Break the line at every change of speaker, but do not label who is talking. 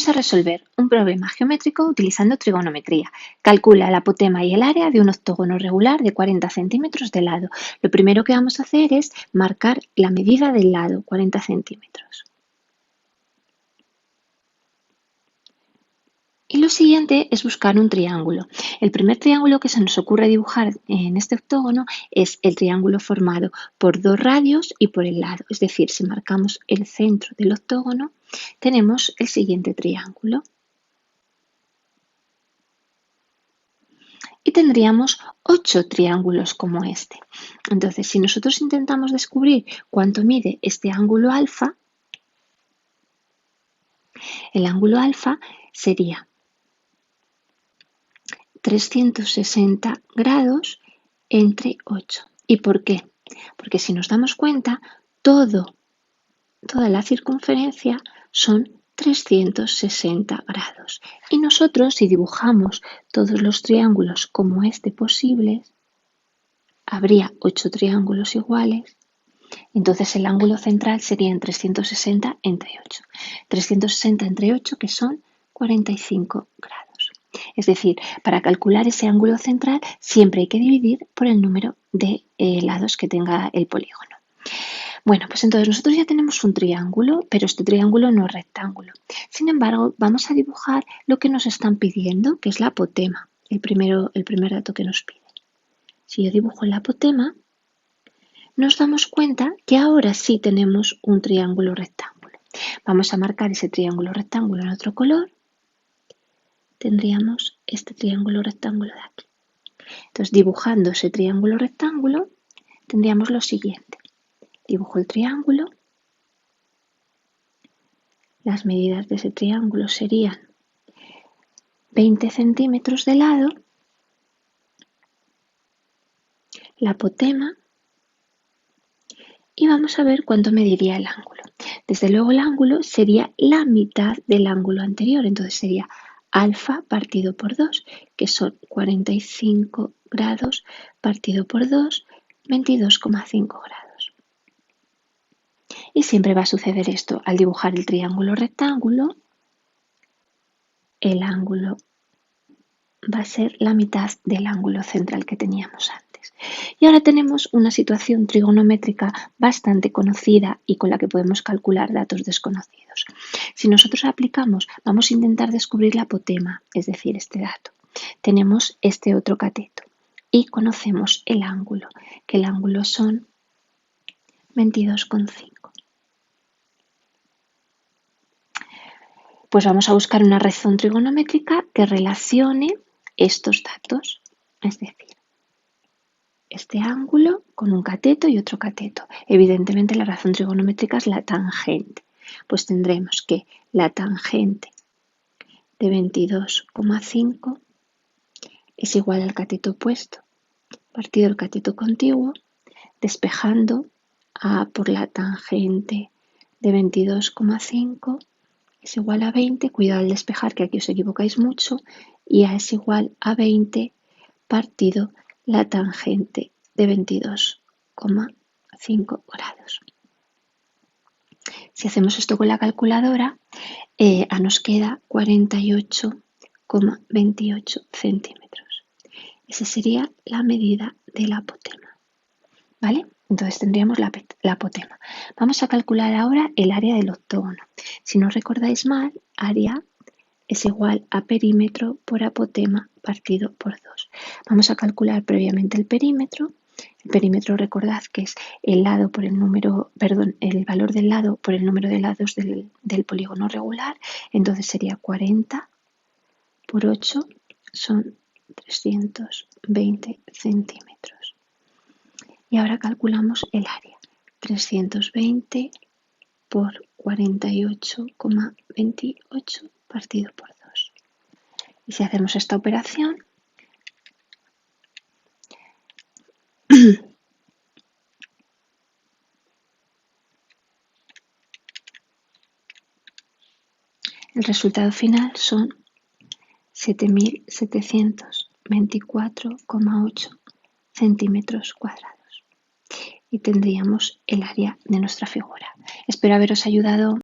Vamos a resolver un problema geométrico utilizando trigonometría. Calcula el apotema y el área de un octógono regular de 40 centímetros de lado. Lo primero que vamos a hacer es marcar la medida del lado, 40 centímetros. Y lo siguiente es buscar un triángulo. El primer triángulo que se nos ocurre dibujar en este octógono es el triángulo formado por dos radios y por el lado. Es decir, si marcamos el centro del octógono, tenemos el siguiente triángulo. Y tendríamos 8 triángulos como este. Entonces, si nosotros intentamos descubrir cuánto mide este ángulo alfa, el ángulo alfa sería 360 grados entre 8. ¿Y por qué? Porque si nos damos cuenta, toda la circunferencia son 360 grados. Y nosotros, si dibujamos todos los triángulos como este posibles, habría 8 triángulos iguales. Entonces el ángulo central sería en 360 entre 8. 360 entre 8, que son 45 grados. Es decir, para calcular ese ángulo central siempre hay que dividir por el número de lados que tenga el polígono. Bueno, pues entonces nosotros ya tenemos un triángulo, pero este triángulo no es rectángulo. Sin embargo, vamos a dibujar lo que nos están pidiendo, que es la apotema, el primer dato que nos pide. Si yo dibujo el apotema, nos damos cuenta que ahora sí tenemos un triángulo rectángulo. Vamos a marcar ese triángulo rectángulo en otro color. Tendríamos este triángulo rectángulo de aquí. Entonces, dibujando ese triángulo rectángulo, tendríamos lo siguiente. Dibujo el triángulo. Las medidas de ese triángulo serían 20 centímetros de lado. La apotema. Y vamos a ver cuánto mediría el ángulo. Desde luego el ángulo sería la mitad del ángulo anterior, entonces sería alfa partido por 2, que son 45 grados partido por 2, 22,5 grados. Y siempre va a suceder esto, al dibujar el triángulo rectángulo, el ángulo va a ser la mitad del ángulo central que teníamos antes. Y ahora tenemos una situación trigonométrica bastante conocida y con la que podemos calcular datos desconocidos. Si nosotros aplicamos, vamos a intentar descubrir la apotema, es decir, este dato. Tenemos este otro cateto y conocemos el ángulo, que el ángulo son 22,5. Pues vamos a buscar una razón trigonométrica que relacione estos datos, es decir, este ángulo con un cateto y otro cateto. Evidentemente la razón trigonométrica es la tangente. Pues tendremos que la tangente de 22,5 es igual al cateto opuesto partido el cateto contiguo, despejando A por la tangente de 22,5 es igual a 20. Cuidado al despejar, que aquí os equivocáis mucho. Y A es igual a 20 partido la tangente de 22,5 grados. Si hacemos esto con la calculadora, A nos queda 48,28 centímetros. Esa sería la medida del apotema. ¿Vale? Entonces tendríamos la apotema. Vamos a calcular ahora el área del octógono. Si no recordáis mal, área es igual a perímetro por apotema partido por 2. Vamos a calcular previamente el perímetro. El perímetro, recordad que es el valor del lado por el número de lados del polígono regular. Entonces sería 40 por 8, son 320 centímetros. Y ahora calculamos el área. 320 por 48,28 partido por 2. Y si hacemos esta operación, el resultado final son 7.724,8 centímetros cuadrados. Y tendríamos el área de nuestra figura. Espero haberos ayudado.